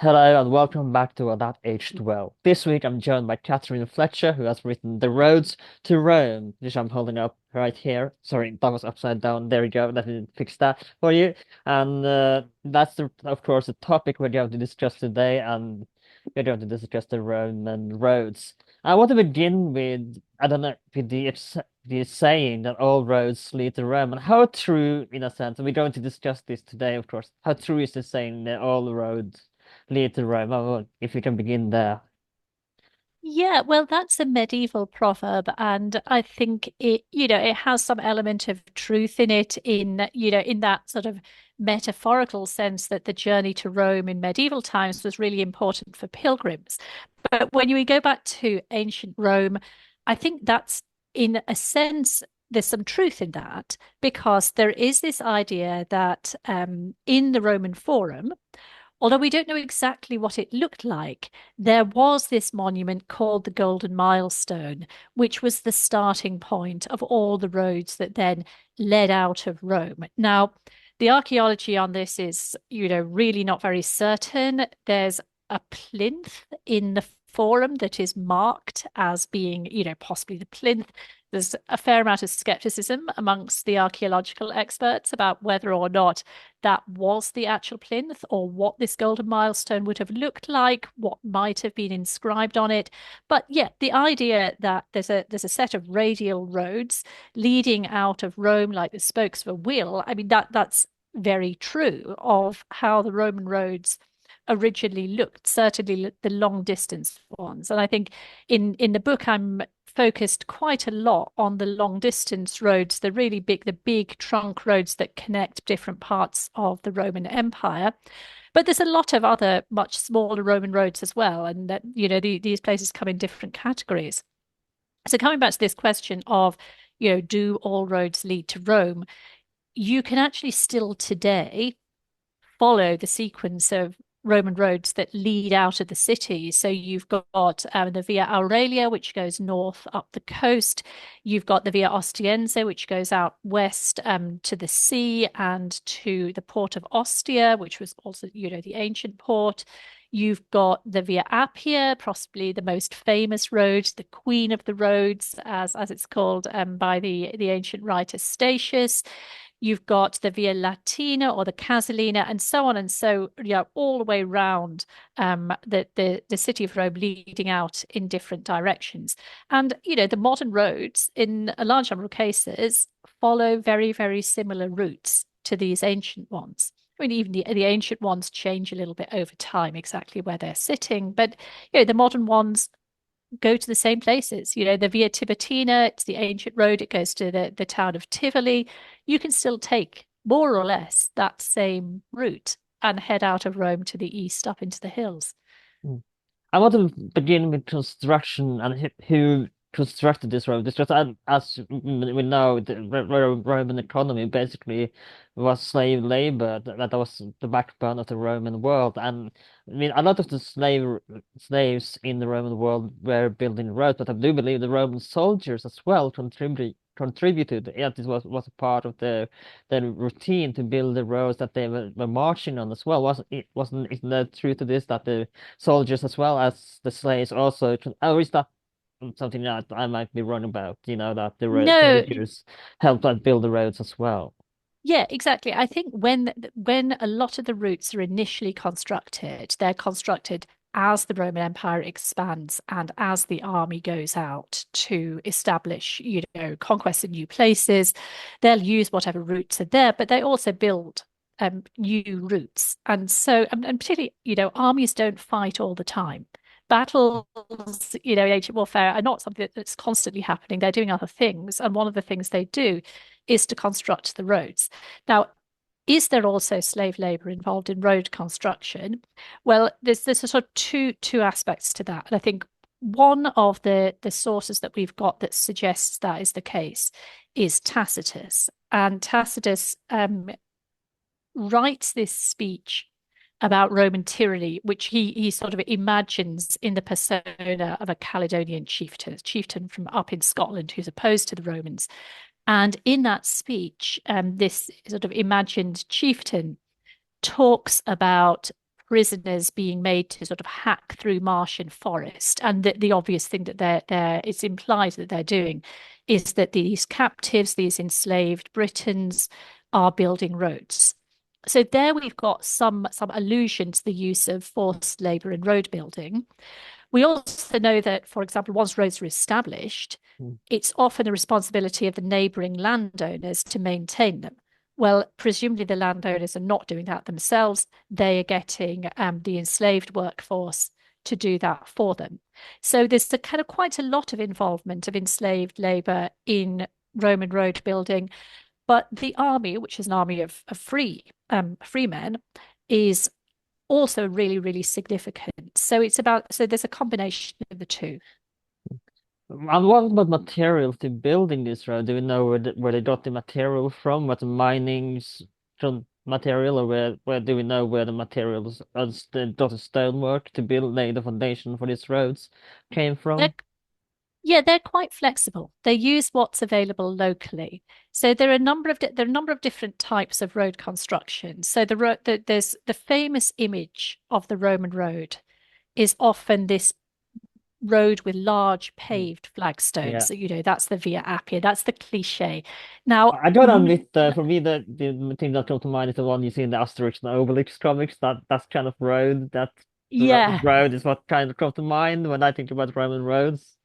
Hello and welcome back to That Aged Well. This week I'm joined by Catherine Fletcher, who has written The Roads to Rome, which I'm holding up right here. Sorry, that was upside down. There we go. Let me fix that for you. And that's, of course, the topic we're going to discuss today, and we're going to discuss the Roman roads. I want to begin with, I don't know, with the saying that all roads lead to Rome, and how true, in a sense, and we're going to discuss this today, of course, how true is the saying that all roads lead to Rome? Oh, if we can begin there. Yeah, well, that's a medieval proverb, and I think it has some element of truth in it, in that sort of metaphorical sense that the journey to Rome in medieval times was really important for pilgrims. But when we go back to ancient Rome, I think that's, in a sense, there's some truth in that because there is this idea that in the Roman Forum, although we don't know exactly what it looked like, there was this monument called the Golden Milestone, which was the starting point of all the roads that then led out of Rome. Now, the archaeology on this is, really not very certain. There's a plinth in the forum that is marked as being, possibly the plinth. There's a fair amount of skepticism amongst the archaeological experts about whether or not that was the actual plinth or what this golden milestone would have looked like, what might have been inscribed on it. But yeah, the idea that there's a set of radial roads leading out of Rome like the spokes of a wheel, I mean that's very true of how the Roman roads originally looked, certainly the long distance ones. And I think in the book I'm focused quite a lot on the long distance roads, the big trunk roads that connect different parts of the Roman Empire. But there's a lot of other much smaller Roman roads as well, and that these places come in different categories. So coming back to this question of, do all roads lead to Rome? You can actually still today follow the sequence of Roman roads that lead out of the city. So you've got the Via Aurelia, which goes north up the coast. You've got the Via Ostiense, which goes out west to the sea and to the port of Ostia, which was also, the ancient port. You've got the Via Appia, possibly the most famous road, the queen of the roads, as it's called by the ancient writer Statius. You've got the Via Latina or the Casalina, and so on and so, all the way round the city of Rome, leading out in different directions. And the modern roads, in a large number of cases, follow very, very similar routes to these ancient ones. I mean, even the ancient ones change a little bit over time, exactly where they're sitting, but the modern ones go to the same places. The Via Tiburtina, it's the ancient road, it goes to the town of Tivoli. You can still take more or less that same route and head out of Rome to the east up into the hills. Mm. I want to begin with construction and who constructed this road. Because as we know, the Roman economy basically was slave labor. That was the backbone of the Roman world. And I mean, a lot of the slaves in the Roman world were building roads, but I do believe the Roman soldiers as well contributed. Yeah, this was a part of the routine to build the roads that they were marching on as well. Isn't there truth to this that the soldiers as well as the slaves also, or is that something that I might be wrong about, that the road No, soldiers helped out build the roads as well? yeah, exactly. I think when a lot of the routes are initially constructed, they're constructed as the Roman Empire expands and as the army goes out to establish, conquest in new places. They'll use whatever routes are there, but they also build new routes. And so, and particularly, armies don't fight all the time. Battles, in ancient warfare are not something that's constantly happening. They're doing other things. And one of the things they do is to construct the roads. Now, is there also slave labor involved in road construction? Well, there's a sort of two aspects to that. And I think one of the sources that we've got that suggests that is the case is Tacitus. And Tacitus writes this speech about Roman tyranny, which he sort of imagines in the persona of a Caledonian chieftain, a chieftain from up in Scotland who's opposed to the Romans. And in that speech, this sort of imagined chieftain talks about prisoners being made to sort of hack through marsh and forest. And the obvious thing that it's implied that they're doing is that these captives, these enslaved Britons, are building roads. So there we've got some allusion to the use of forced labour in road building. We also know that, for example, once roads are established, Mm. it's often the responsibility of the neighbouring landowners to maintain them. Well, presumably the landowners are not doing that themselves. They are getting the enslaved workforce to do that for them. So there's a kind of quite a lot of involvement of enslaved labour in Roman road building. But the army, which is an army of free men, is also really, really significant. So there's a combination of the two. And what about materials to building this road? Do we know where they got the material from? What the mining's from material, or where do we know where the materials as the dotted stonework to build lay the foundation for these roads came They're, from? yeah, they're quite flexible. They use what's available locally. So there are a number of there are a number of different types of road construction. So there's the famous image of the Roman road is often this road with large Mm. paved flagstones. Yeah. So, that's the Via Appia. That's the cliche. Now, I gotta admit, for me, the thing that comes to mind is the one you see in the Asterix and Obelix comics. That's kind of road. That yeah, road is what kind of comes to mind when I think about Roman roads.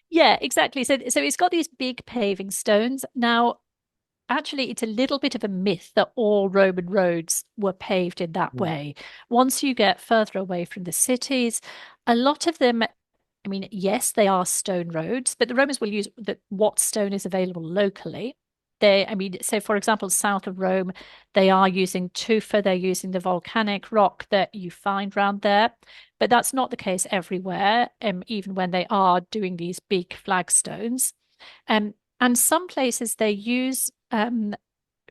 yeah, exactly. So it's got these big paving stones. Now, actually, it's a little bit of a myth that all Roman roads were paved in that Mm. way. Once you get further away from the cities, a lot of them, I mean, yes, they are stone roads, but the Romans will use what stone is available locally. I mean, so for example, south of Rome, they are using tufa, they're using the volcanic rock that you find around there. But that's not the case everywhere, even when they are doing these big flagstones. And some places they use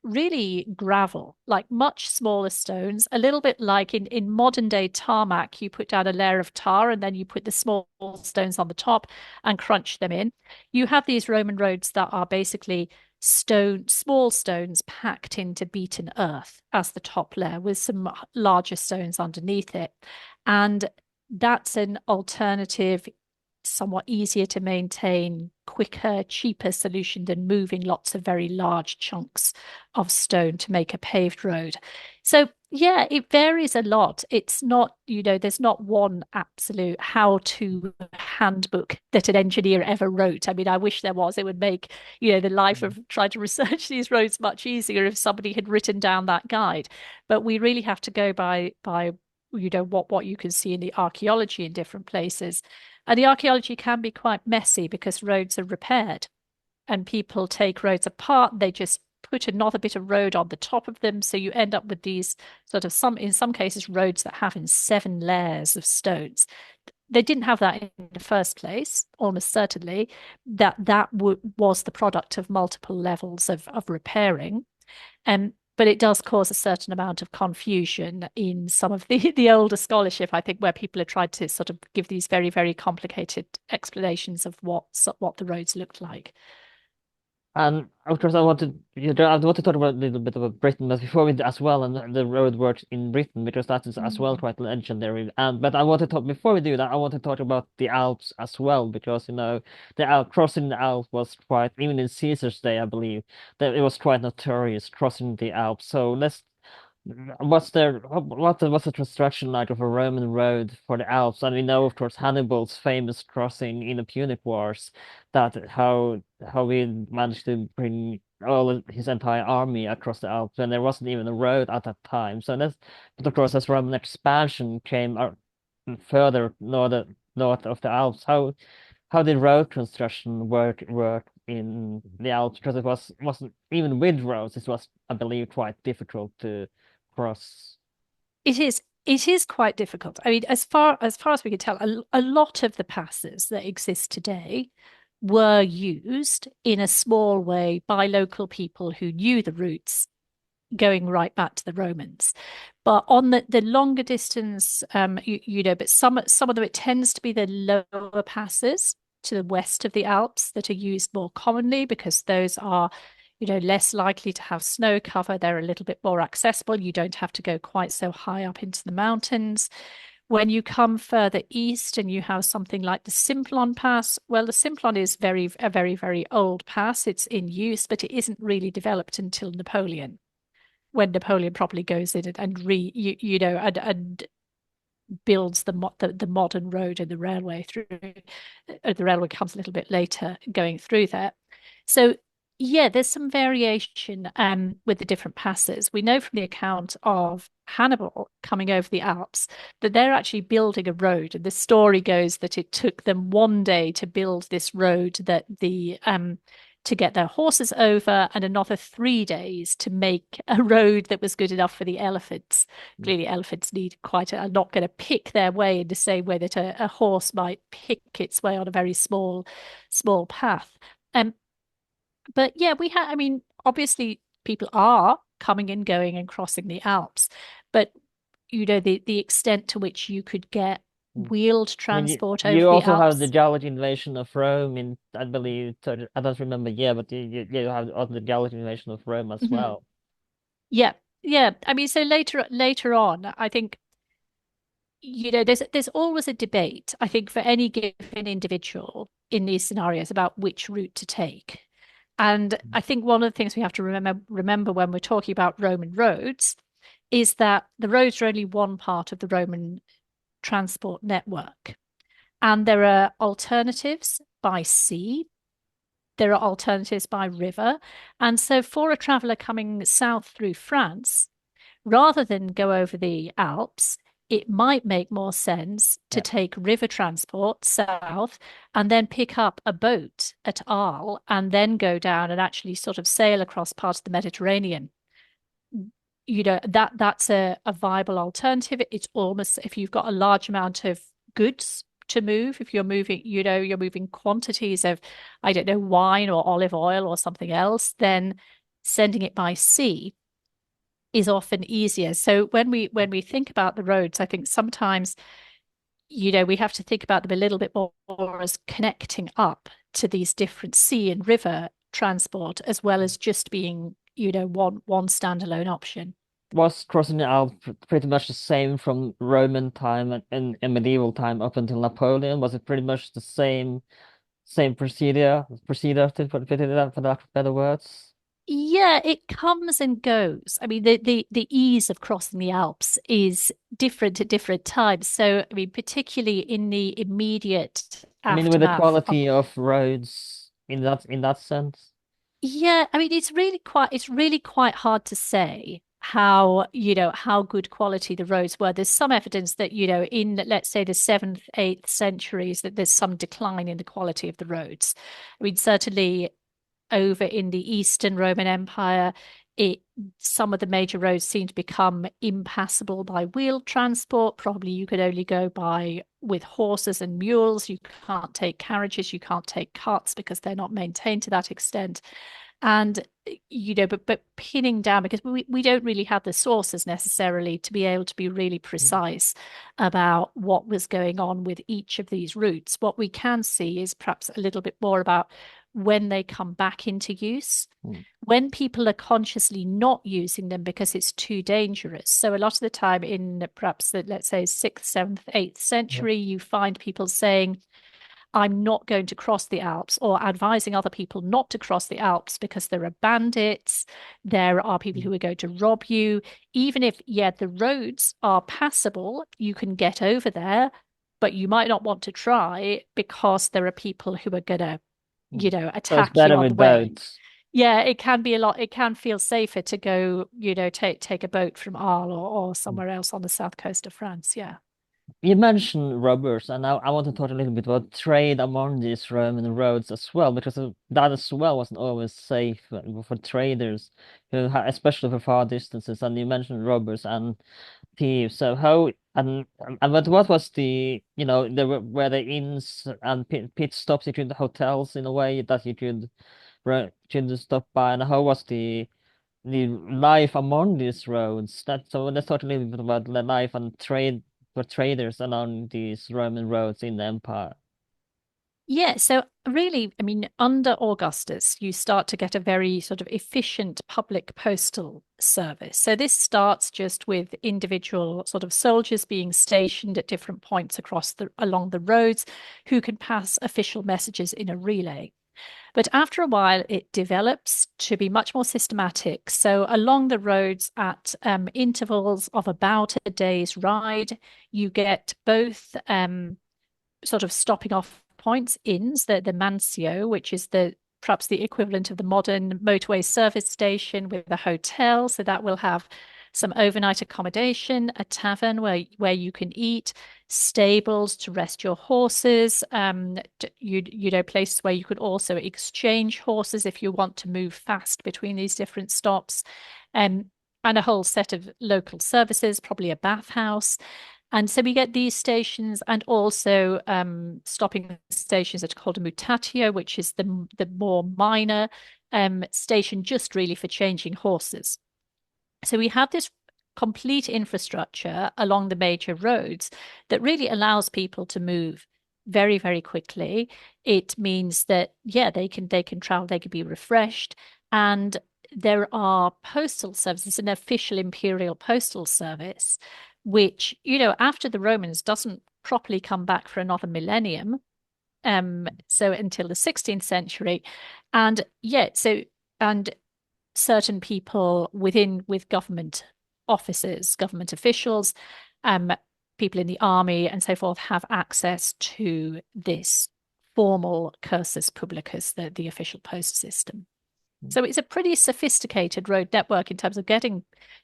really gravel, like much smaller stones, a little bit like in modern day tarmac, you put down a layer of tar and then you put the small stones on the top and crunch them in. You have these Roman roads that are basically small stones packed into beaten earth as the top layer with some larger stones underneath it. And that's an alternative, somewhat easier to maintain, quicker, cheaper solution than moving lots of very large chunks of stone to make a paved road. So, yeah, it varies a lot. It's not, there's not one absolute how-to handbook that an engineer ever wrote. I mean, I wish there was. It would make, the life Mm. of trying to research these roads much easier if somebody had written down that guide. But we really have to go by what you can see in the archaeology in different places. And the archaeology can be quite messy because roads are repaired and people take roads apart. They just put another bit of road on the top of them. So you end up with these sort of in some cases, roads that have in 7 layers of stones. They didn't have that in the first place, almost certainly. Was the product of multiple levels of repairing. But it does cause a certain amount of confusion in some of the older scholarship, I think, where people have tried to sort of give these very, very complicated explanations of what the roads looked like. And of course, I want to talk about a little bit about Britain, but before we do as well, and the road works in Britain, because that is as well Mm. quite legendary. And but I want to talk before we do that, I want to talk about the Alps as well, because the Alp crossing the Alps was quite, even in Caesar's day, I believe, that it was quite notorious crossing the Alps. So let's what's the construction like of a Roman road for the Alps? And we know, of course, Hannibal's famous crossing in the Punic Wars, that how he managed to bring his entire army across the Alps when there wasn't even a road at that time. But of course, as Roman expansion came further north of the Alps, how did road construction work in the Alps? Because wasn't even with roads, it was, I believe, quite difficult to cross. It is quite difficult. I mean, as we can tell, a lot of the passes that exist today were used in a small way by local people who knew the routes going right back to the Romans. But on the longer distance, but some of them, it tends to be the lower passes to the west of the Alps that are used more commonly because those are, less likely to have snow cover. They're a little bit more accessible. You don't have to go quite so high up into the mountains. When you come further east and you have something like the Simplon Pass, well, the Simplon is a very, very old pass. It's in use, but it isn't really developed until Napoleon, when Napoleon probably goes in and builds the modern road and the railway through. The railway comes a little bit later going through there. So yeah, there's some variation with the different passes. We know from the account of Hannibal coming over the Alps that they're actually building a road. And the story goes that it took them one day to build this road that to get their horses over, and another 3 days to make a road that was good enough for the elephants. Clearly, elephants are not going to pick their way in the same way that a horse might pick its way on a very small path. Um, but yeah, I mean, obviously people are coming and going and crossing the Alps, but the extent to which you could get wheeled I mean, transport over you the also have the Alps. Gallic invasion of Rome in, I believe, I don't remember, yeah, but you have also the Gallic invasion of Rome as Mhm. well. Yeah, yeah. I mean, so later on, I think there's always a debate, I think, for any given individual in these scenarios about which route to take. And I think one of the things we have to remember when we're talking about Roman roads is that the roads are only one part of the Roman transport network. And there are alternatives by sea, there are alternatives by river. And so for a traveller coming south through France, rather than go over the Alps, it might make more sense to Yeah. take river transport south and then pick up a boat at Arles and then go down and actually sort of sail across part of the Mediterranean. That's a viable alternative. It's almost, if you've got a large amount of goods to move, if you're moving quantities of, I don't know, wine or olive oil or something else, then sending it by sea is often easier. So when we think about the roads, I think sometimes we have to think about them a little bit more as connecting up to these different sea and river transport, as well as just being one standalone option. Was crossing the Alps pretty much the same from Roman time and medieval time up until Napoleon? Was it pretty much the same procedure to put it out for lack of better words? Yeah, it comes and goes. I mean, the ease of crossing the Alps is different at different times. So, I mean, particularly in the immediate I mean, with the aftermath of. quality of roads in that sense. Yeah, I mean, it's really quite hard to say how good quality the roads were. There's some evidence that, in, let's say, the seventh, eighth centuries, that there's some decline in the quality of the roads. I mean, certainly over in the Eastern Roman Empire, it some of the major roads seem to become impassable by wheeled transport. Probably you could only go by with horses and mules. You can't take carriages, you can't take carts because they're not maintained to that extent. And but pinning down, because we don't really have the sources necessarily to be able to be really precise about what was going on with each of these routes. What we can see is perhaps a little bit more about when they come back into use, Mm. when people are consciously not using them because it's too dangerous. So a lot of the time in perhaps the, let's say, sixth, seventh, eighth Yeah. century, you find people saying, I'm not going to cross the Alps, or advising other people not to cross the Alps because there are bandits, there are people Mm. who are going to rob you. Even if, yeah, the roads are passable, you can get over there, but you might not want to try because there are people who are going to, Mm. So it's attack you better on the with way. boats. Yeah, it can be a lot. It can feel safer to go, take a boat from Arles or Mm. somewhere else on the south coast of France. Yeah. You mentioned robbers, and now I want to talk a little bit about trade among these Roman roads as well, because that as well wasn't always safe for traders, especially for far distances. And you mentioned robbers and thieves. So how and what was there were the inns and pit stops between the hotels in a way that you could stop by, and how was the life among these roads? So let's talk a little bit about the life and trade for traders along these Roman roads in the empire. Yeah, so really, I mean, under Augustus, you start to get a very sort of efficient public postal service. So this starts just with individual sort of soldiers being stationed at different points across along the roads who can pass official messages in a relay. But after a while, it develops to be much more systematic. So along the roads at intervals of about a day's ride, you get both sort of stopping off points, inns, the Mancio, which is the perhaps the equivalent of the modern motorway service station with a hotel. So that will have some overnight accommodation, a tavern where you can eat, stables to rest your horses, you know, places where you could also exchange horses if you want to move fast between these different stops, um, and a whole set of local services, probably a bathhouse. And so we get these stations and also stopping stations that are called a mutatio, which is the more minor station just really for changing horses. So we have this complete infrastructure along the major roads that really allows people to move very, very quickly. It means that, yeah, they can travel, they can be refreshed. And there are postal services, an official imperial postal service, which, you know, after the Romans doesn't properly come back for another millennium. So until the 16th century. And yeah, so and certain people with government offices, government officials, um, people in the army and so forth have access to this formal cursus publicus, the official post system. So it's a pretty sophisticated road network in terms of getting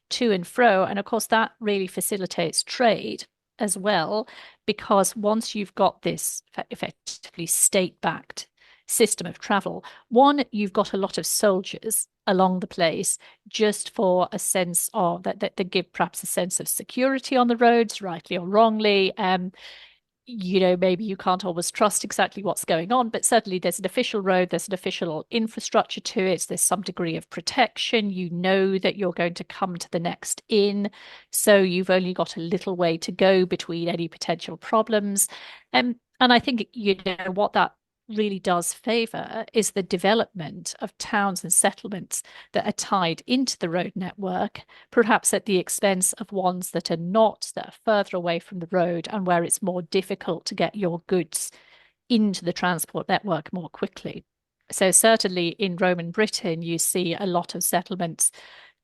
to and fro. And of course, that really facilitates trade as well, because once you've got this effectively state-backed system of travel, one, you've got a lot of soldiers along the place just for a sense of that give perhaps a sense of security on the roads, rightly or wrongly. You know, maybe you can't always trust exactly what's going on, but certainly there's an official road, there's an official infrastructure to it, there's some degree of protection. You know that you're going to come to the next inn, so you've only got a little way to go between any potential problems. And I think, you know, what that really does favor is the development of towns and settlements that are tied into the road network, perhaps at the expense of ones that are not, that are further away from the road and where it's more difficult to get your goods into the transport network more quickly. So certainly in Roman Britain, you see a lot of settlements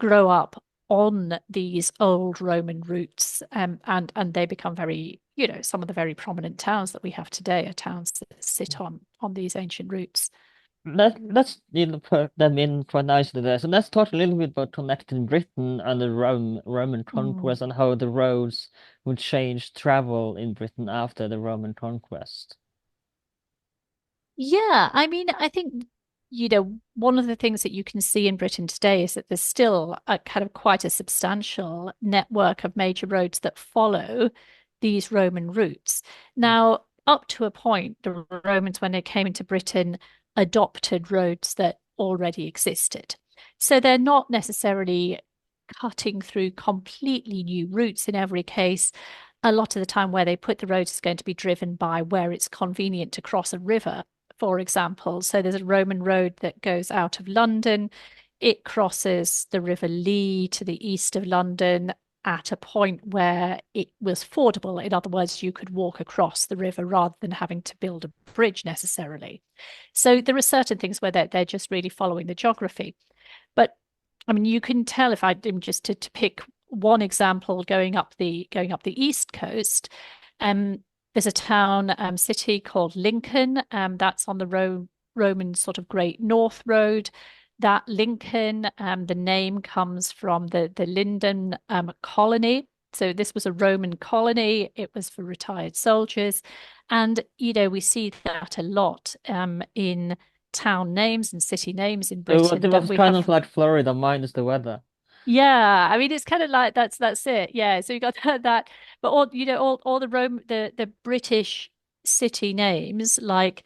grow up on these old Roman routes, and they become very, you know, some of the very prominent towns that we have today are towns that sit on these ancient routes. Let's put them in quite nicely there. So let's talk a little bit about connecting Britain and the Roman Mm. conquest and how the roads would change travel in Britain after the Roman conquest. Yeah, I mean, I think, you know, one of the things that you can see in Britain today is that there's still a kind of quite a substantial network of major roads that follow these Roman routes. Now, up to a point, the Romans, when they came into Britain, adopted roads that already existed. So they're not necessarily cutting through completely new routes in every case. A lot of the time, where they put the road is going to be driven by where it's convenient to cross a river, for example. So there's a Roman road that goes out of London. It crosses the River Lee to the east of London at a point where it was fordable. In other words, you could walk across the river rather than having to build a bridge necessarily. So there are certain things where they're just really following the geography. But I mean, you can tell if I just to pick one example going up the east coast. Um, there's a town city called Lincoln. That's on the Roman sort of Great North Road. That Lincoln, the name comes from the Linden colony. So this was a Roman colony. It was for retired soldiers, and you know we see that a lot in town names and city names in It Britain that was we kind of have. like Florida minus the weather. Yeah, I mean it's kind of like that's it. Yeah, so you got that, but all you know all the British city names like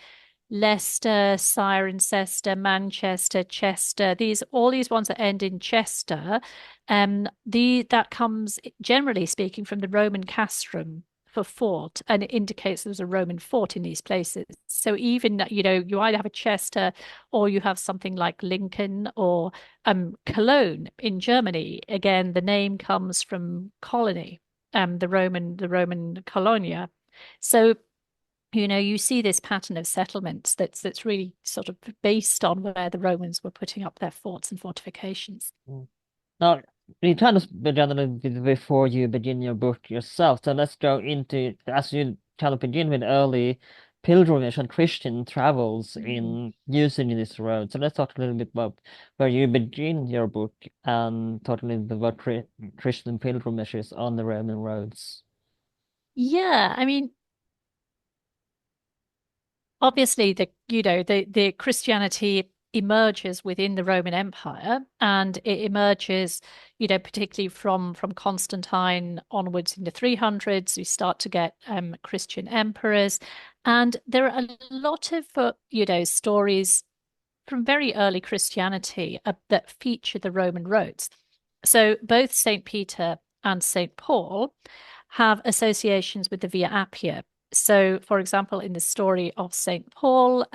Leicester, Cirencester, Manchester, Chester, these all these ones that end in Chester, the that comes generally speaking from the Roman castrum for fort, and it indicates there's a Roman fort in these places. So even, you either have a Chester or you have something like Lincoln or Cologne in Germany. Again, the name comes from colony, the Roman colonia. So you see this pattern of settlements that's really sort of based on where the Romans were putting up their forts and fortifications. Mm. Now, you kind of began a little bit before you begin your book yourself. So let's go into, as you kind of begin with early pilgrimage and Christian travels Mm. in using this road. So let's talk a little bit about where you begin your book and talk a little bit about Christian pilgrimages on the Roman roads. Yeah, I mean, obviously the Christianity emerges within the Roman Empire, and it emerges, particularly from Constantine onwards in the 300s. We start to get Christian emperors, and there are a lot of stories from very early Christianity that feature the Roman roads. So both St. Peter and St. Paul have associations with the Via Appia. So, for example, in the story of St. Paul,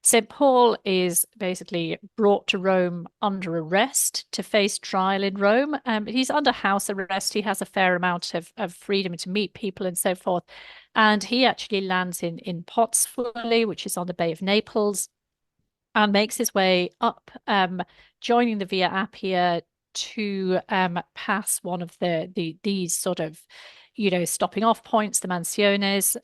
St. Paul is basically brought to Rome under arrest to face trial in Rome. He's under house arrest. He has a fair amount of freedom to meet people and so forth. And he actually lands in Pozzuoli, which is on the Bay of Naples, and makes his way up, joining the Via Appia to pass one of these sort of, stopping off points, the mansiones,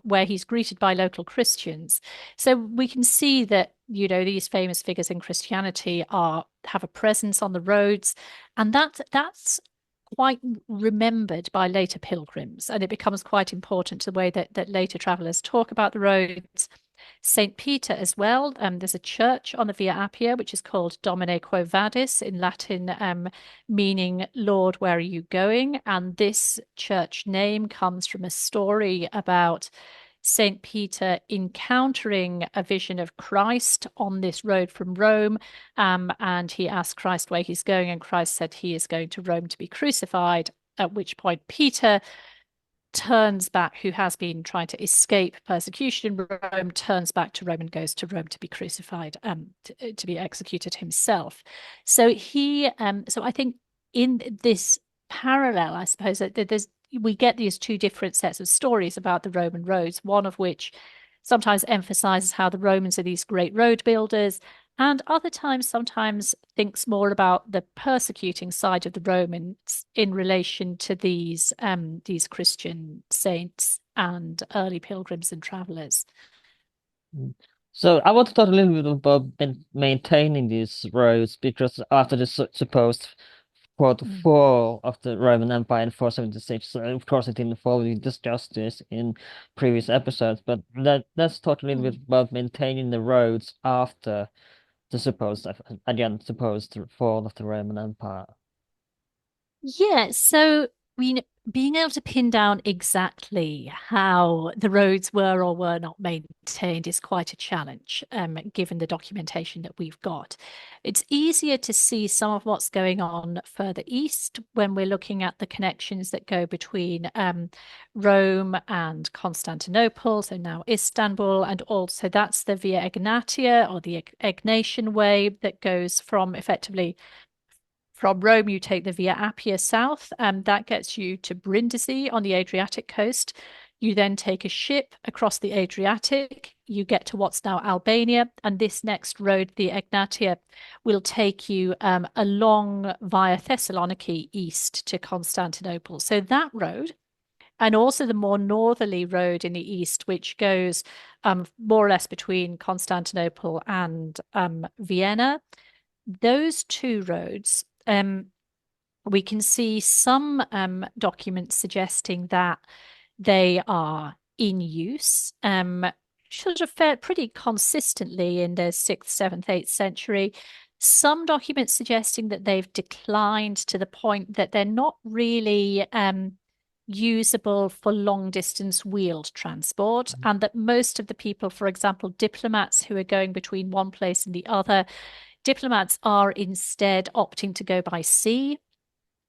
where he's greeted by local Christians. So we can see that, these famous figures in Christianity have a presence on the roads, and that's quite remembered by later pilgrims, and it becomes quite important to the way that later travelers talk about the roads. St. Peter as well. There's a church on the Via Appia which is called Domine Quo Vadis, in Latin, meaning Lord, where are you going? And this church name comes from a story about St. Peter encountering a vision of Christ on this road from Rome. And he asked Christ where he's going, and Christ said he is going to Rome to be crucified. At which point, Peter turns back, who has been trying to escape persecution in Rome, turns back to Rome and goes to Rome to be crucified, to be executed himself. So I think in this parallel, I suppose that we get these two different sets of stories about the Roman roads, one of which sometimes emphasizes how the Romans are these great road builders, and other times sometimes thinks more about the persecuting side of the Romans in relation to these Christian saints and early pilgrims and travelers. Mm. So I want to talk a little bit about maintaining these roads because after the supposed quote Mm. fall of the Roman Empire in 476, so of course it didn't fall. We discussed this in previous episodes, but let's talk a little bit Mm. about maintaining the roads after the supposed fall of the Roman Empire. Yeah, so being able to pin down exactly how the roads were or were not maintained is quite a challenge, given the documentation that we've got. It's easier to see some of what's going on further east when we're looking at the connections that go between Rome and Constantinople, so now Istanbul, and also that's the Via Egnatia, or the Egnatian Way, that goes from effectively from Rome. You take the Via Appia south, and that gets you to Brindisi on the Adriatic coast. You then take a ship across the Adriatic. You get to what's now Albania, and this next road, the Egnatia, will take you along via Thessaloniki east to Constantinople. So that road, and also the more northerly road in the east, which goes more or less between Constantinople and Vienna, those two roads, we can see some documents suggesting that they are in use, sort of fared pretty consistently in the 6th, 7th, 8th century. Some documents suggesting that they've declined to the point that they're not really usable for long distance wheeled transport, and that most of the people, for example, diplomats who are going between one place and the other, diplomats are instead opting to go by sea.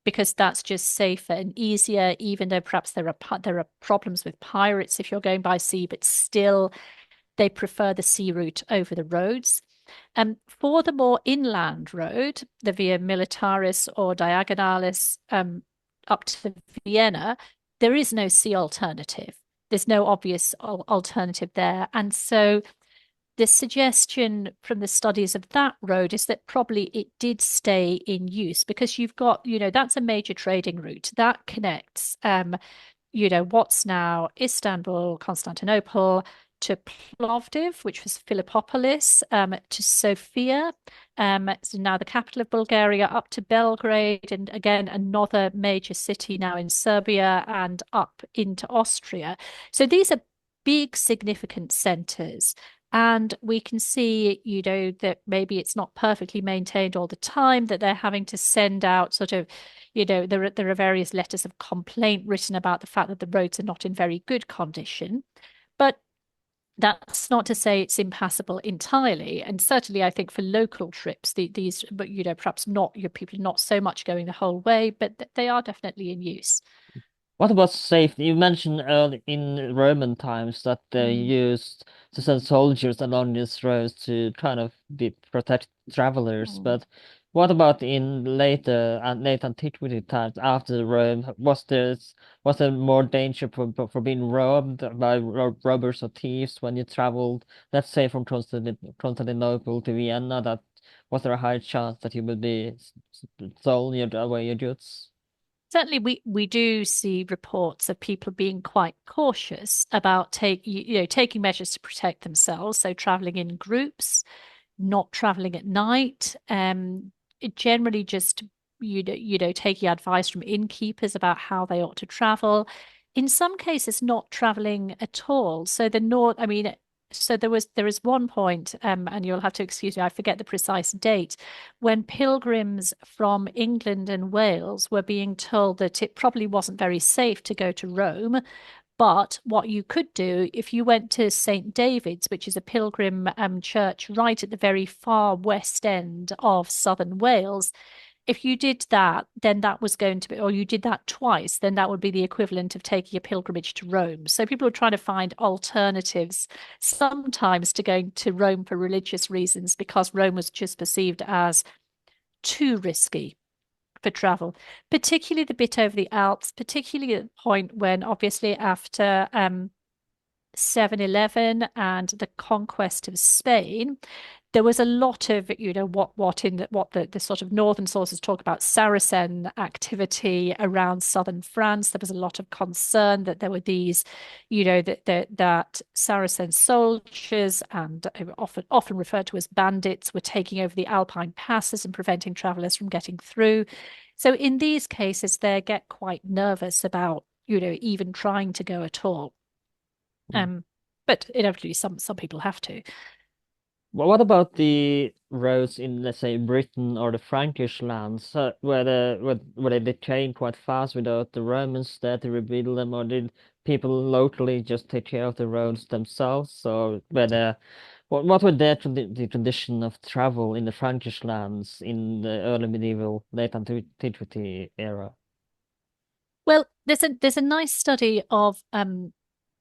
because that's just safer and easier, even though perhaps there are problems with pirates if you're going by sea, but still they prefer the sea route over the roads. For the more inland road, the Via Militaris or Diagonalis up to Vienna, there is no sea alternative. There's no obvious alternative there. And so the suggestion from the studies of that road is that probably it did stay in use because you've got, that's a major trading route that connects, what's now Istanbul, Constantinople, to Plovdiv, which was Philippopolis, to Sofia, so now the capital of Bulgaria, up to Belgrade, and again, another major city now in Serbia, and up into Austria. So these are big, significant centers. And we can see, that maybe it's not perfectly maintained all the time, that they're having to send out sort of, there are various letters of complaint written about the fact that the roads are not in very good condition. But that's not to say it's impassable entirely. And certainly, I think for local trips, these, but perhaps not your people not so much going the whole way, but they are definitely in use. What about safety? You mentioned early in Roman times that they Mm. used to send soldiers along these roads to kind of protect travelers. Mm. But what about in later and late antiquity times after Rome? Was there more danger for being robbed by robbers or thieves when you traveled, let's say from Constantinople to Vienna? That was there a high chance that you would be stolen away your goods? Certainly, we do see reports of people being quite cautious about taking measures to protect themselves. So traveling in groups, not traveling at night, it generally just taking advice from innkeepers about how they ought to travel. In some cases, not traveling at all. So the north, I mean, so there is one point, and you'll have to excuse me, I forget the precise date, when pilgrims from England and Wales were being told that it probably wasn't very safe to go to Rome. But what you could do if you went to St. David's, which is a pilgrim church right at the very far west end of southern Wales, if you did that, then that was going to be, or you did that twice, then that would be the equivalent of taking a pilgrimage to Rome. So people are trying to find alternatives sometimes to going to Rome for religious reasons because Rome was just perceived as too risky for travel, particularly the bit over the Alps, particularly at the point when obviously after 711 and the conquest of Spain, there was a lot of, what the sort of northern sources talk about Saracen activity around southern France. There was a lot of concern that there were these, that Saracen soldiers and often referred to as bandits were taking over the Alpine passes and preventing travelers from getting through. So in these cases, they get quite nervous about, even trying to go at all. Um, but inevitably, some people have to. Well, what about the roads in, let's say, Britain or the Frankish lands, where they decaying quite fast without the Romans there to rebuild them, or did people locally just take care of the roads themselves? So, what were the tradition of travel in the Frankish lands in the early medieval, late antiquity era? Well, there's a nice study of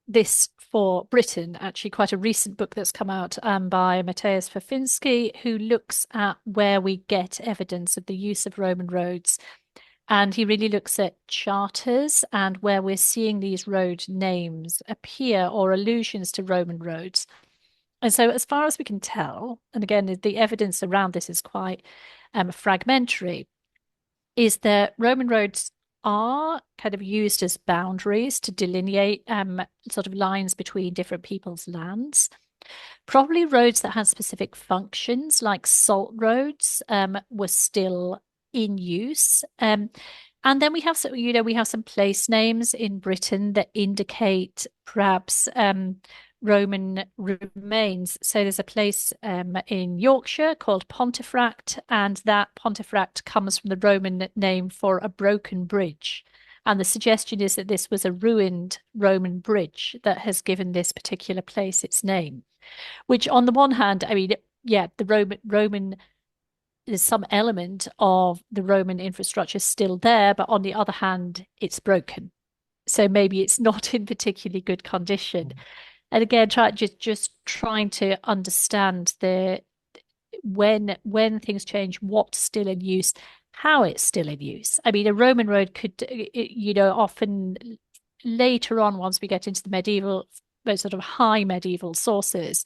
this for Britain, actually, quite a recent book that's come out by Mateusz Fafinski, who looks at where we get evidence of the use of Roman roads. And he really looks at charters and where we're seeing these road names appear or allusions to Roman roads. And so, as far as we can tell, and again, the evidence around this is quite fragmentary, is that Roman roads are kind of used as boundaries to delineate sort of lines between different people's lands. Probably roads that had specific functions, like salt roads, were still in use. And then we have some, we have some place names in Britain that indicate perhaps Roman remains. So there's a place in Yorkshire called Pontefract, and that Pontefract comes from the Roman name for a broken bridge. And the suggestion is that this was a ruined Roman bridge that has given this particular place its name. Which, on the one hand, I mean, yeah, the Roman there's some element of the Roman infrastructure still there, but on the other hand, it's broken. So maybe it's not in particularly good condition. And again, just trying to understand the when things change, what's still in use, how it's still in use. I mean, a Roman road could, often later on, once we get into the medieval, those sort of high medieval sources,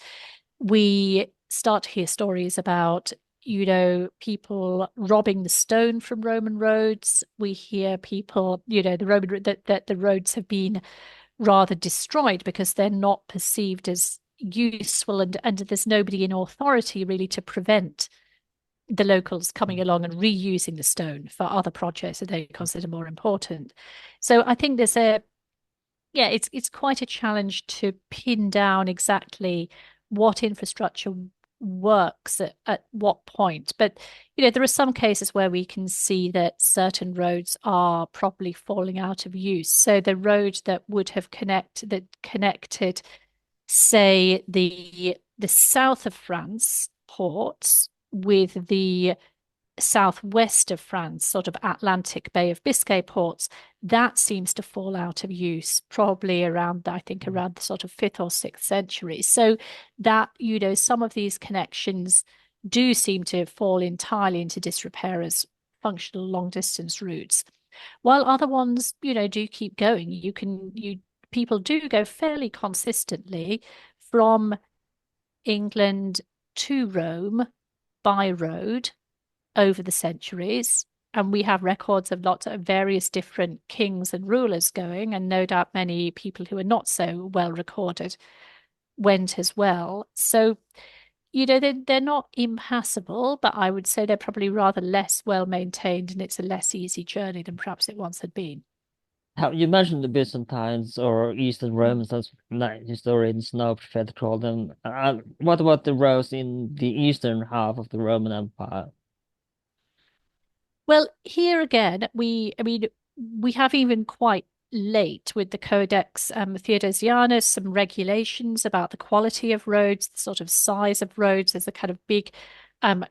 we start to hear stories about people robbing the stone from Roman roads. We hear people, the Roman that the roads have been rather destroyed because they're not perceived as useful, and there's nobody in authority really to prevent the locals coming along and reusing the stone for other projects that they consider more important. So I think there's a yeah, it's quite a challenge to pin down exactly what infrastructure works at what point. But there are some cases where we can see that certain roads are probably falling out of use. So the road that would have connected, say, the south of France ports with the southwest of France, sort of Atlantic Bay of Biscay ports, that seems to fall out of use probably around, I think, around the sort of 5th or 6th century. So that, some of these connections do seem to fall entirely into disrepair as functional long distance routes, while other ones, do keep going. People do go fairly consistently from England to Rome by road over the centuries. And we have records of lots of various different kings and rulers going, and no doubt many people who are not so well recorded went as well. So, they're not impassable, but I would say they're probably rather less well maintained, and it's a less easy journey than perhaps it once had been. How you mentioned the Byzantines or Eastern Mm. Romans, as historians now prefer to call them. What about the roads in the eastern half of the Roman Empire? Well, here again, we have even quite late with the Codex Theodosianus some regulations about the quality of roads, the sort of size of roads. There's a kind of big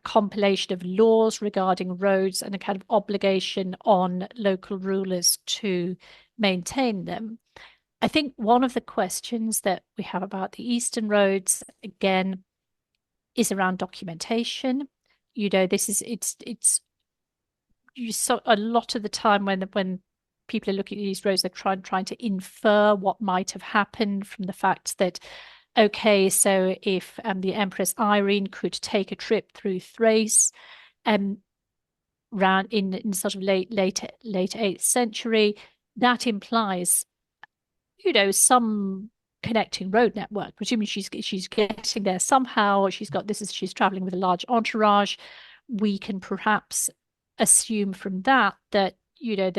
compilation of laws regarding roads and a kind of obligation on local rulers to maintain them. I think one of the questions that we have about the Eastern roads, again, is around documentation. This is it's you saw a lot of the time when people are looking at these roads, they're trying to infer what might have happened from the fact that, okay, so if the Empress Irene could take a trip through Thrace, um, round in sort of late 8th century, that implies, some connecting road network. Presumably she's getting there somehow. She's traveling with a large entourage. We can perhaps assume from that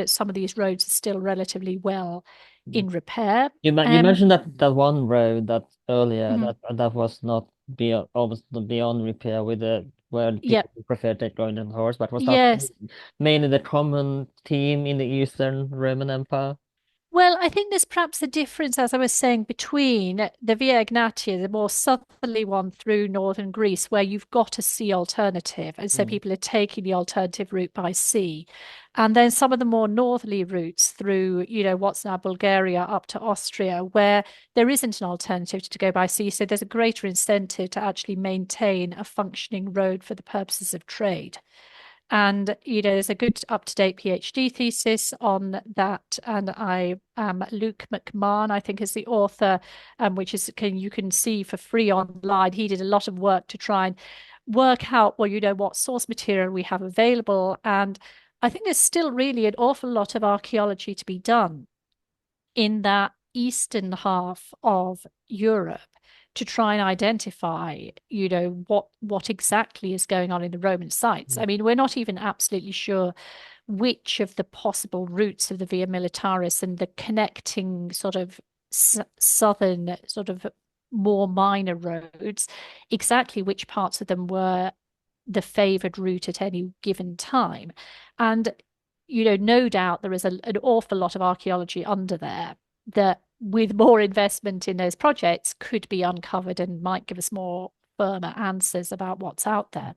some of these roads are still relatively well in repair. You mentioned that one road that earlier Mhm. that was not almost beyond repair with the where the Yeah, people preferred to going on horse, but was that yes. mainly the common theme in the Eastern Roman Empire? Well, I think there's perhaps a difference, as I was saying, between the Via Egnatia, the more southerly one through northern Greece, where you've got a sea alternative. And so Mm. people are taking the alternative route by sea. And then some of the more northerly routes through, what's now Bulgaria up to Austria, where there isn't an alternative to go by sea. So there's a greater incentive to actually maintain a functioning road for the purposes of trade. And, there's a good up-to-date PhD thesis on that. And Luke McMahon, I think, is the author, which you can see for free online. He did a lot of work to try and work out, well, what source material we have available. And I think there's still really an awful lot of archaeology to be done in that eastern half of Europe to try and identify, what exactly is going on in the Roman sites. I mean, we're not even absolutely sure which of the possible routes of the Via Militaris and the connecting sort of southern, sort of more minor roads, exactly which parts of them were the favored route at any given time. And, no doubt there is an awful lot of archaeology under there that, with more investment in those projects, could be uncovered and might give us more firmer answers about what's out there.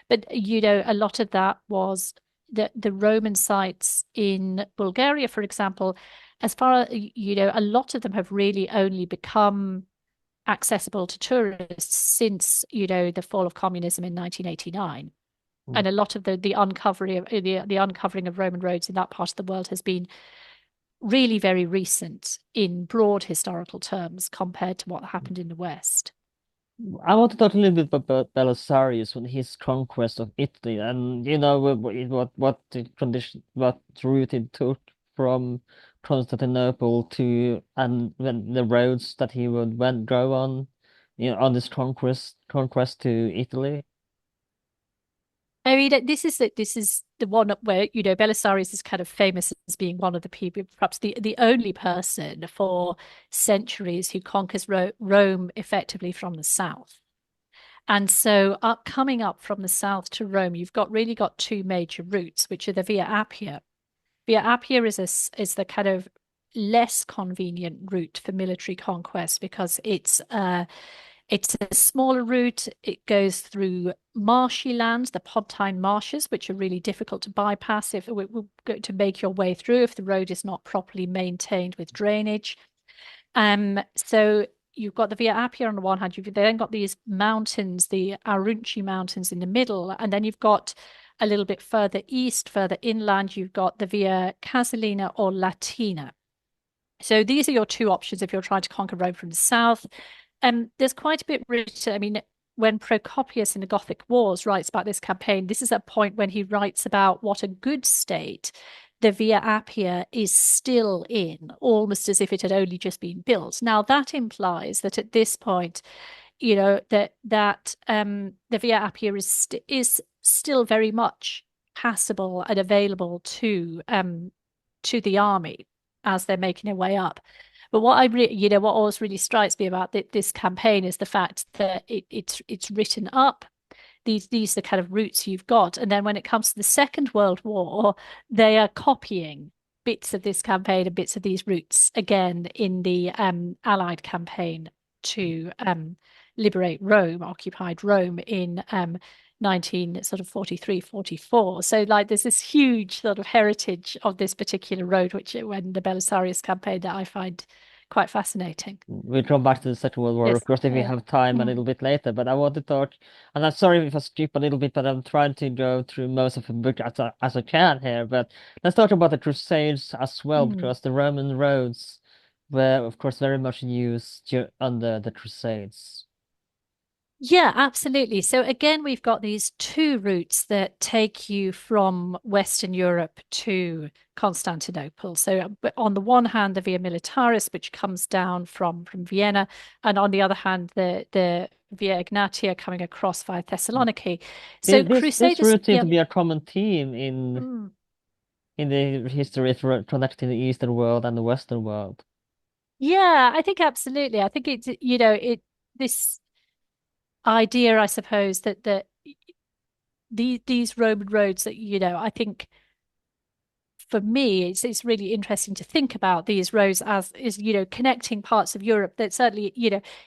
But a lot of that was the Roman sites in Bulgaria, for example, as far as a lot of them have really only become accessible to tourists since, the fall of communism in 1989. Mm. And a lot of the uncovering of the uncovering of Roman roads in that part of the world has been really very recent in broad historical terms compared to what happened in the West. I want to talk a little bit about Belisarius when his conquest of Italy, and what the condition, what route it took from Constantinople to, and when the roads that he would went go on, on this conquest to Italy. I mean, this is the one where Belisarius is kind of famous as being one of the people, perhaps the only person for centuries who conquers Rome effectively from the south. And so, coming up from the south to Rome, you've really got two major routes, which are the Via Appia. Via Appia is the kind of less convenient route for military conquest because it's a smaller route. It goes through marshy lands, the Pontine marshes, which are really difficult to bypass if to make your way through if the road is not properly maintained with drainage. So you've got the Via Appia on the one hand, you've then got these mountains, the Aurunci Mountains in the middle, and then you've got a little bit further east, further inland, you've got the Via Casalina or Latina. So these are your two options if you're trying to conquer Rome from the south. There's quite a bit written. I mean, when Procopius in the Gothic Wars writes about this campaign, this is a point when he writes about what a good state the Via Appia is still in, almost as if it had only just been built. Now, that implies that at this point, the Via Appia is still very much passable and available to the army as they're making their way up. But what always really strikes me about this campaign is the fact that it's written up. These are the kind of routes you've got, and then when it comes to the Second World War, they are copying bits of this campaign and bits of these routes again in the Allied campaign to liberate Rome, occupied Rome in 19 sort of 43, 44. So like there's this huge sort of heritage of this particular road, which when the Belisarius campaign that I find quite fascinating. We'll come back to the Second World War, of Yes. course, if we Yeah. have time a Mm. little bit later. But I want to talk, and I'm sorry if I skip a little bit, but I'm trying to go through most of the book as I can here. But let's talk about the Crusades as well, Mm. because the Roman roads were, of course, very much in use under the Crusades. Yeah, absolutely. So again, we've got these two routes that take you from Western Europe to Constantinople. So on the one hand, the Via Militaris, which comes down from Vienna, and on the other hand, the Via Egnatia coming across via Thessaloniki. So This Crusaders, route seems yeah. to be a common theme Mm. in the history for connecting the Eastern world and the Western world. Yeah, I think absolutely. I think this idea, I suppose, that these Roman roads that, I think for me, it's really interesting to think about these roads as is, connecting parts of Europe that certainly,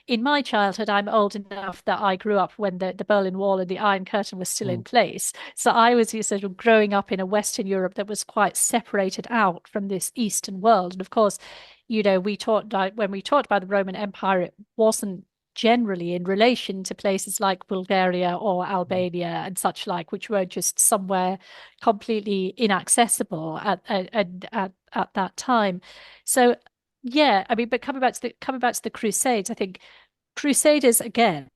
in my childhood, I'm old enough that I grew up when the Berlin Wall and the Iron Curtain was still in Mm. place. So I was sort of growing up in a Western Europe that was quite separated out from this Eastern world. And of course, when we talked about the Roman Empire, it wasn't generally in relation to places like Bulgaria or Albania and such like, which were just somewhere completely inaccessible at that time. So yeah, I mean, but coming back to the Crusades, I think Crusaders again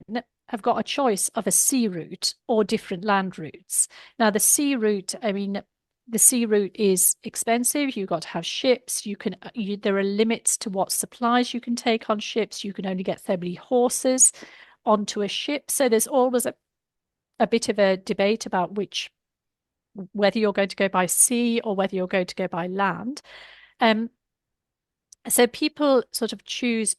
have got a choice of a sea route or different land routes. Now, the sea route, I mean, the sea route is expensive. You've got to have ships. There are limits to what supplies you can take on ships. You can only get so many horses onto a ship. So there's always a bit of a debate about whether you're going to go by sea or whether you're going to go by land. Um, so people sort of choose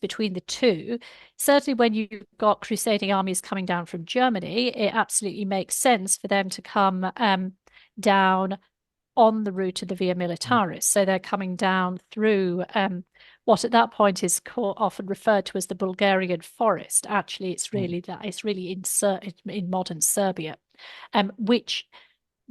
between the two. Certainly, when you've got crusading armies coming down from Germany, it absolutely makes sense for them to come down on the route of the Via Militaris. So they're coming down through what at that point is often referred to as the Bulgarian forest. Actually, it's Mm. really that it's really in modern Serbia, which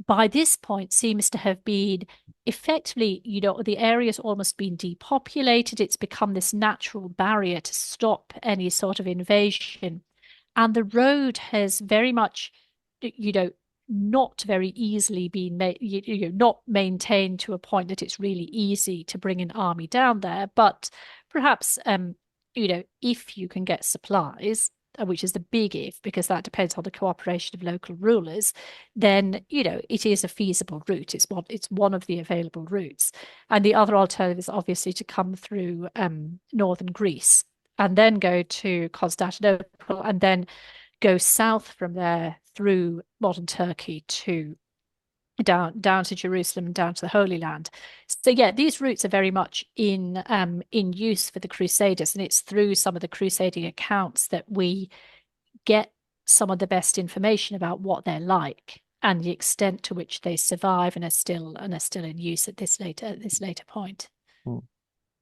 by this point seems to have been effectively, the area's almost been depopulated. It's become this natural barrier to stop any sort of invasion. And the road has very much, you know, not very easily been not maintained to a point that it's really easy to bring an army down there. But perhaps, if you can get supplies, which is the big if, because that depends on the cooperation of local rulers, then it is a feasible route. It's one of the available routes, and the other alternative is obviously to come through northern Greece and then go to Constantinople and then go south from there through modern Turkey to down to Jerusalem and down to the Holy Land. So yeah, these routes are very much in use for the Crusaders, and it's through some of the crusading accounts that we get some of the best information about what they're like and the extent to which they survive and are still in use at this later point. Mm.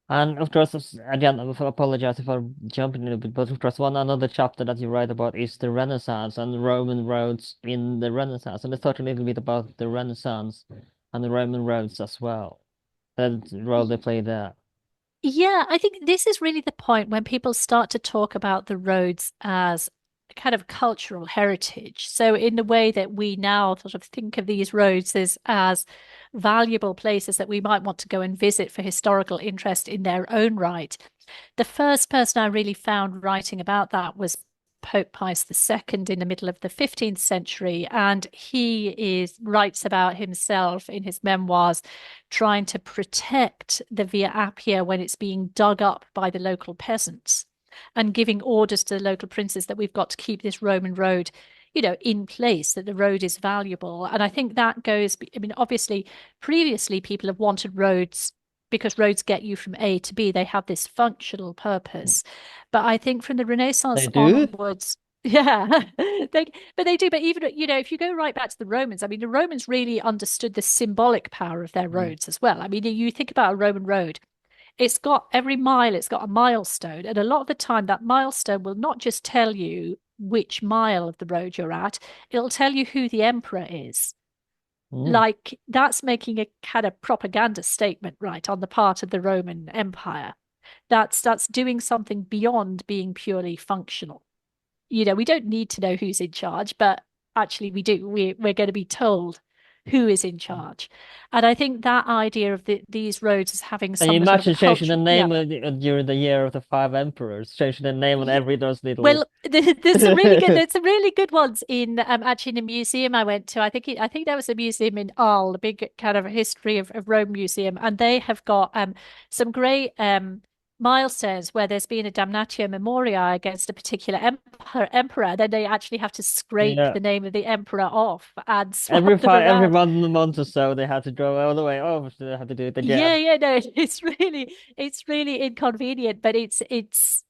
And of course, again, I apologize for jumping a little bit, but of course, one another chapter that you write about is the Renaissance and Roman roads in the Renaissance. And let's talk a little bit about the Renaissance and the Roman roads as well, the role they play there. Yeah, I think this is really the point when people start to talk about the roads as a kind of cultural heritage. So, in the way that we now sort of think of these roads as valuable places that we might want to go and visit for historical interest in their own right, the first person I really found writing about that was Pope Pius II in the middle of the 15th century. And he writes about himself in his memoirs trying to protect the Via Appia when it's being dug up by the local peasants and giving orders to the local princes that we've got to keep this Roman road in place, that the road is valuable. And I think that goes, I mean, obviously, previously people have wanted roads because roads get you from A to B. They have this functional purpose. But I think from the They Renaissance do? onwards, yeah, they do. But even, if you go right back to the Romans, I mean, the Romans really understood the symbolic power of their Mm. roads as well. I mean, you think about a Roman road, it's got every mile, it's got a milestone. And a lot of the time, that milestone will not just tell you which mile of the road you're at, it'll tell you who the emperor is. Mm. Like that's making a kind of propaganda statement, right, on the part of the Roman Empire. That's doing something beyond being purely functional. We don't need to know who's in charge, but actually we do. We're going to be told who is in charge. And I think that idea of these roads as having And you some sort of imagine changing the culture, yeah. name during the year of the five emperors, changing the name on Yeah. every those little. Well, there's some really good ones in actually in a museum I went to. I think there was a museum in Arles, a big kind of history of Rome museum, and they have got some great milestones where there's been a damnatio memoriae against a particular emperor. Then they actually have to scrape Yeah. the name of the emperor off and swap them Every around. 1 month or so, they had to go all the way over, so they had to do it Yeah, again. yeah, no, it's really inconvenient, but it's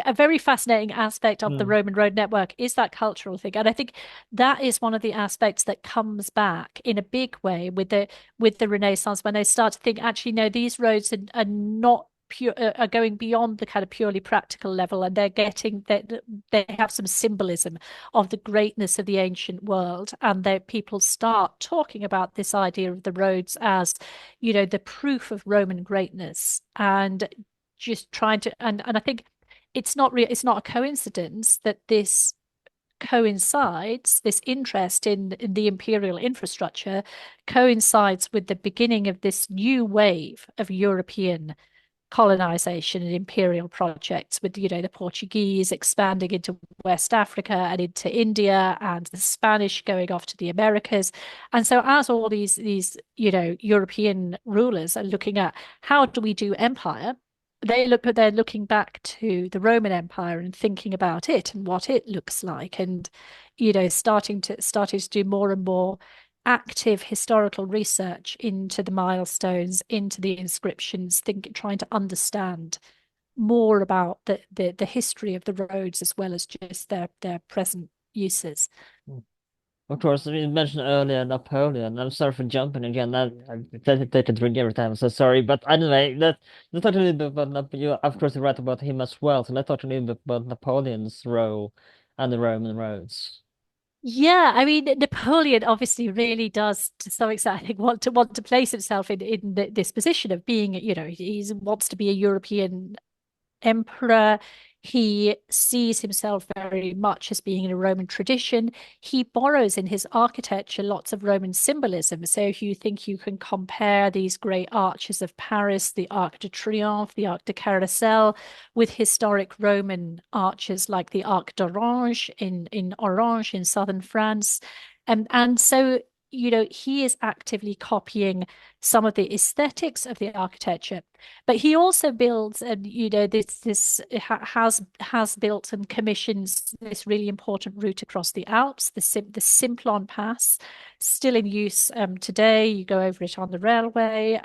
a very fascinating aspect of the Mm. Roman road network is that cultural thing. And I think that is one of the aspects that comes back in a big way with the Renaissance when they start to think, actually, no, these roads are not pure are going beyond the kind of purely practical level, and they're getting that they have some symbolism of the greatness of the ancient world, and that people start talking about this idea of the roads as the proof of Roman greatness, and just trying to and I think it's not a coincidence that this coincides, this interest in the imperial infrastructure coincides with the beginning of this new wave of European colonization and imperial projects, with the Portuguese expanding into West Africa and into India, and the Spanish going off to the Americas. And so as all these European rulers are looking at how do we do empire, they're looking back to the Roman Empire and thinking about it and what it looks like, and starting to do more and more active historical research into the milestones, into the inscriptions, trying to understand more about the history of the roads as well as just their present uses. Mm. Of course, you mentioned earlier Napoleon. I'm sorry for jumping again. I take a drink every time. So sorry, but anyway, let's talk a little bit about Napoleon. Of course, you write about him as well. So let's talk a little bit about Napoleon's role and the Roman roads. Yeah, I mean, Napoleon obviously really does, to some extent, I think, want to place himself in this position of being, he wants to be a European emperor. He sees himself very much as being in a Roman tradition. He borrows in his architecture lots of Roman symbolism. So if you think you can compare these great arches of Paris, the Arc de Triomphe, the Arc de Carrousel, with historic Roman arches like the Arc d'Orange in Orange in southern France. And so he is actively copying some of the aesthetics of the architecture, but he also builds, and this has built and commissions this really important route across the Alps, the Simplon Pass, still in use today. You go over it on the railway.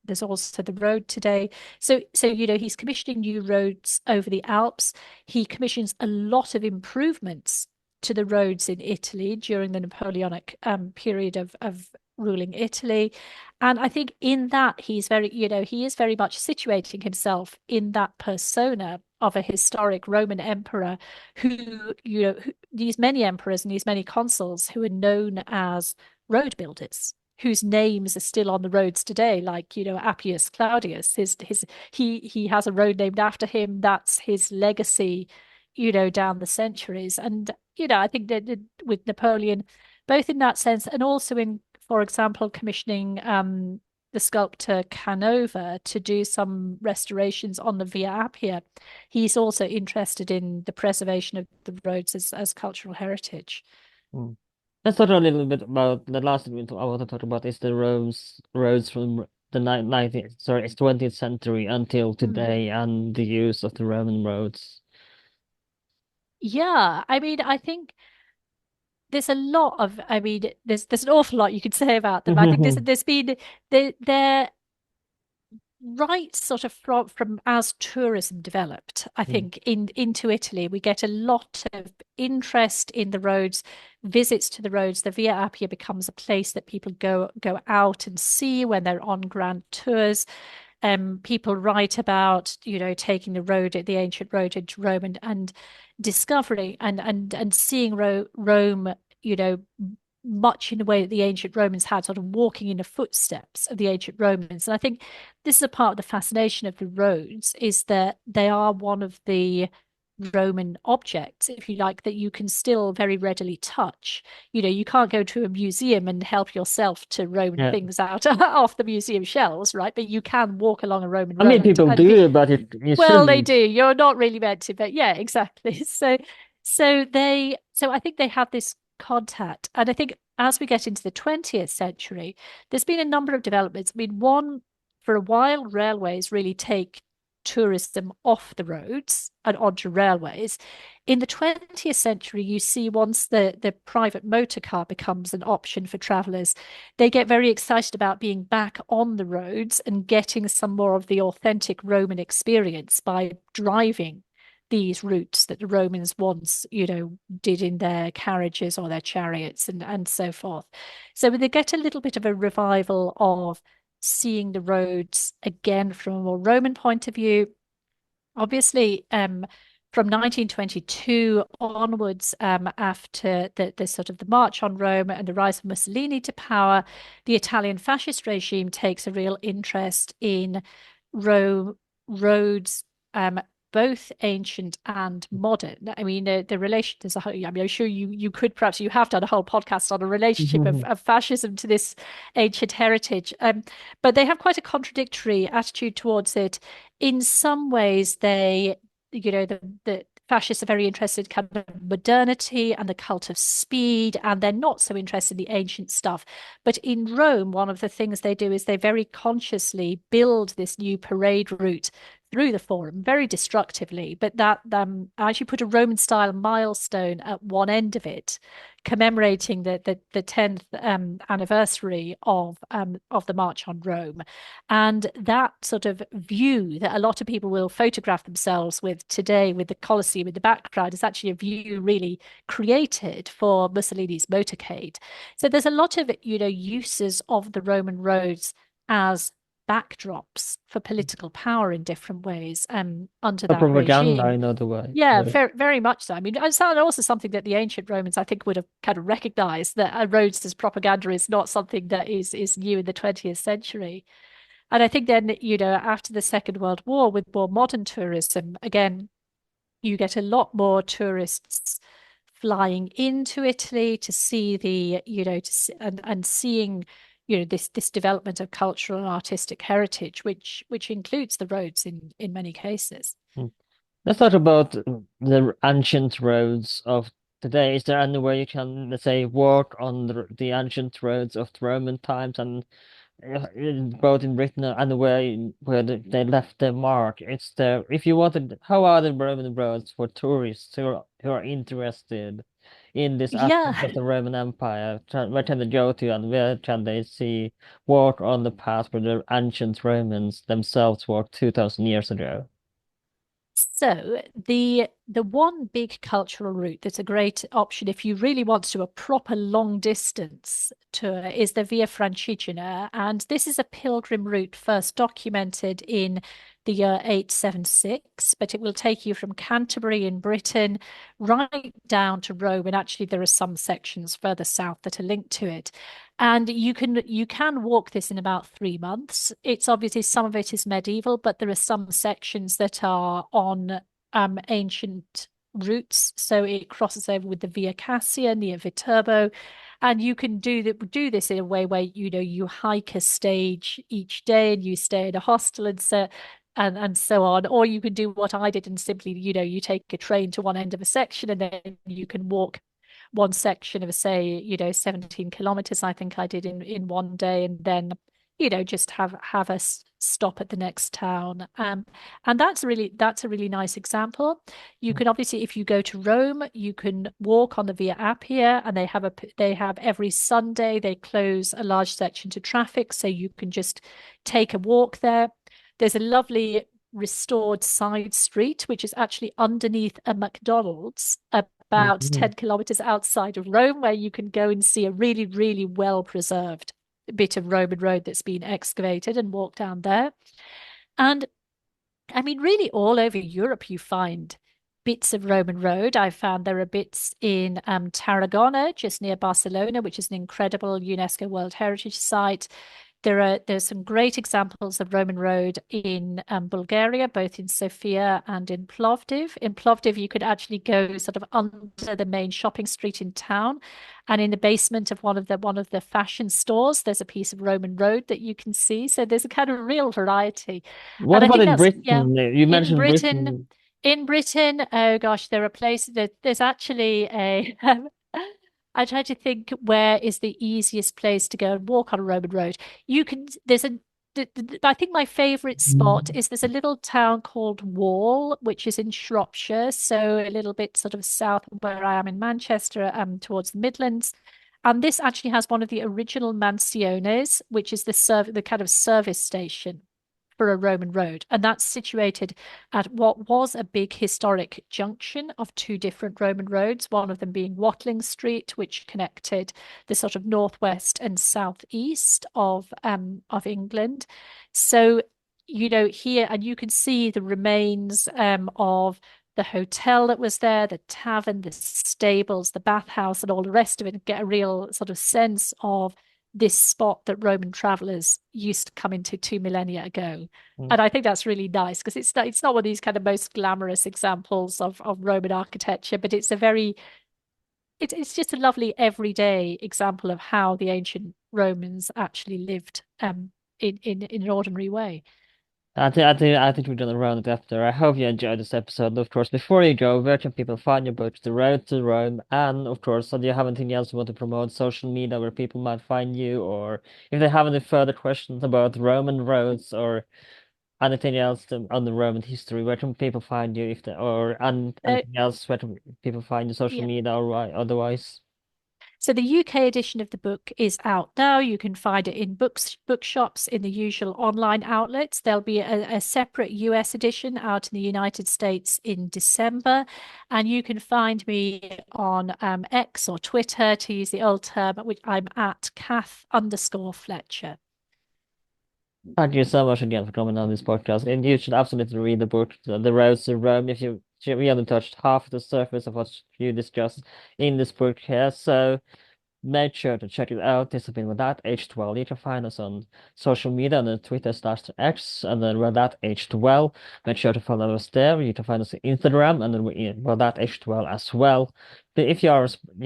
There's also the road today. So he's commissioning new roads over the Alps. He commissions a lot of improvements to the roads in Italy during the Napoleonic period of ruling Italy. And I think in that he is very much situating himself in that persona of a historic Roman emperor these many emperors and these many consuls who are known as road builders, whose names are still on the roads today, like, Appius Claudius. He has a road named after him. That's his legacy, down the centuries. And, I think that with Napoleon, both in that sense and also in, for example, commissioning the sculptor Canova to do some restorations on the Via Appia. He's also interested in the preservation of the roads as cultural heritage. Mm. Let's talk a little bit about the last thing I want to talk about is the roads from the 19th, sorry, it's 20th century until Mm. today and the use of the Roman roads. Yeah, I mean, I think there's an awful lot you could say about them. I think there's been there right sort of from as tourism developed, I think into Italy, we get a lot of interest in the roads, visits to the roads. The Via Appia becomes a place that people go out and see when they're on grand tours. People write about, taking the ancient road into Rome and discovering and seeing Rome, much in the way that the ancient Romans had, sort of walking in the footsteps of the ancient Romans. And I think this is a part of the fascination of the roads, is that they are one of the Roman objects, if you like, that you can still very readily touch. You can't go to a museum and help yourself to Roman Yeah. things out off the museum shelves, right? But you can walk along a Roman I mean, road people and be, do, but you well, they shouldn't. do. You're not really meant to, but yeah, exactly. So I think they have this contact. And I think as we get into the 20th century, there's been a number of developments. I mean, one, for a while, railways really take tourism off the roads and onto railways. In the 20th century, you see once the private motor car becomes an option for travelers, they get very excited about being back on the roads and getting some more of the authentic Roman experience by driving these routes that the Romans once, did in their carriages or their chariots and so forth. So they get a little bit of a revival of seeing the roads again from a more Roman point of view. Obviously, from 1922 onwards, after the sort of the march on Rome and the rise of Mussolini to power, the Italian fascist regime takes a real interest in roads, both ancient and modern. I mean, the relation, there's a whole, I mean, I'm sure you could, perhaps you have done a whole podcast on a relationship of fascism to this ancient heritage. But they have quite a contradictory attitude towards it. In some ways, the fascists are very interested in kind of modernity and the cult of speed, and they're not so interested in the ancient stuff. But in Rome, one of the things they do is they very consciously build this new parade route through the Forum very destructively, but that actually put a Roman style milestone at one end of it, commemorating the 10th anniversary of the March on Rome. And that sort of view that a lot of people will photograph themselves with today, with the Colosseum in the background, is actually a view really created for Mussolini's motorcade. So there's a lot of, uses of the Roman roads as backdrops for political power in different ways under A that propaganda regime. in other way. Yeah, Yeah. very, very much so. I mean, it's also something that the ancient Romans, I think, would have kind of recognized that roads as propaganda is not something that is new in the 20th century. And I think then, after the Second World War, with more modern tourism, again, you get a lot more tourists flying into Italy to see the, and seeing, this development of cultural and artistic heritage, which includes the roads in many cases. Mm. Let's talk about the ancient roads of today. Is there any way you can, let's say, walk on the ancient roads of the Roman times and both in Britain and the way where they left their mark? It's there. If you wanted, how are the Roman roads for tourists who are interested in this aspect of Yeah. the Roman Empire? Where can they go to and where can they see walk on the path where the ancient Romans themselves walked 2000 years ago? So the one big cultural route that's a great option if you really want to do a proper long distance tour is the Via Francigena, and this is a pilgrim route first documented in the year 876, but it will take you from Canterbury in Britain right down to Rome, and actually there are some sections further south that are linked to it. And you can walk this in about 3 months. It's obviously some of it is medieval, but there are some sections that are on ancient routes. So it crosses over with the Via Cassia near Viterbo. And you can do this in a way where you hike a stage each day and you stay in a hostel and so on. Or you can do what I did and simply, you take a train to one end of a section and then you can walk one section of, say, 17 kilometers, I think I did in one day, and then, just have a stop at the next town. And that's a really nice example. You can obviously, if you go to Rome, you can walk on the Via Appia, and they have every Sunday they close a large section to traffic, so you can just take a walk there. There's a lovely restored side street, which is actually underneath a McDonald's about Mhm. 10 kilometers outside of Rome, where you can go and see a really, really well preserved bit of Roman road that's been excavated and walk down there. And I mean, really, all over Europe, you find bits of Roman road. I found there are bits in Tarragona, just near Barcelona, which is an incredible UNESCO World Heritage Site. There's some great examples of Roman road in Bulgaria, both in Sofia and in Plovdiv. In Plovdiv, you could actually go sort of under the main shopping street in town, and in the basement of one of the fashion stores, there's a piece of Roman road that you can see. So there's a kind of real variety, What and I about think in that's, yeah. Britain? You In mentioned Britain, Britain. in Britain, oh gosh, there are places that there's actually a I try to think where is the easiest place to go and walk on a Roman road. You can, there's a, I think my favorite spot is there's a little town called Wall, which is in Shropshire, so a little bit sort of south of where I am in Manchester, towards the Midlands. And this actually has one of the original mansiones, which is the kind of service station for a Roman road. And that's situated at what was a big historic junction of two different Roman roads, one of them being Watling Street, which connected the sort of northwest and southeast of England. So, here, and you can see the remains of the hotel that was there, the tavern, the stables, the bathhouse, and all the rest of it, and get a real sort of sense of this spot that Roman travelers used to come into 2 millennia ago. Mm. And I think that's really nice because it's not one of these kind of most glamorous examples of Roman architecture, but it's just a lovely everyday example of how the ancient Romans actually lived in an ordinary way. I think we've done a round after. I hope you enjoyed this episode. Of course, before you go, where can people find your book, The Road to Rome? And of course, do you have anything else you want to promote, social media where people might find you, or if they have any further questions about Roman roads or anything else on the Roman history? Where can people find you if they, or and Uh, anything else? Where can people find you? Social yeah. media or otherwise? So the UK edition of the book is out now. You can find it in bookshops, in the usual online outlets. There'll be a separate US edition out in the United States in December. And you can find me on X or Twitter, to use the old term, which I'm at Kath_Fletcher. Thank you so much again for coming on this podcast. And you should absolutely read the book, The Roads to Rome, if we haven't touched half the surface of what you discussed in this book here. So make sure to check it out. This has been with that H12. You can find us on social media on the Twitter/X and then with that H12. Make sure to follow us there. You can find us on Instagram and then with that H12 as well. But if you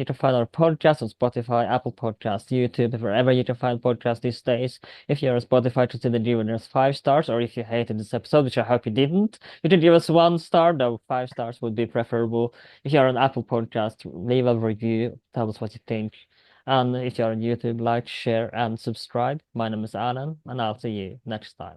can find our podcast on Spotify, Apple Podcasts, YouTube, wherever you can find podcasts these days. If you're on Spotify, consider giving us 5 stars, or if you hated this episode, which I hope you didn't, you can give us 1 star, though 5 stars would be preferable. If you're on Apple Podcast, leave a review, tell us what you think. And if you're on YouTube, like, share, and subscribe. My name is Alan, and I'll see you next time.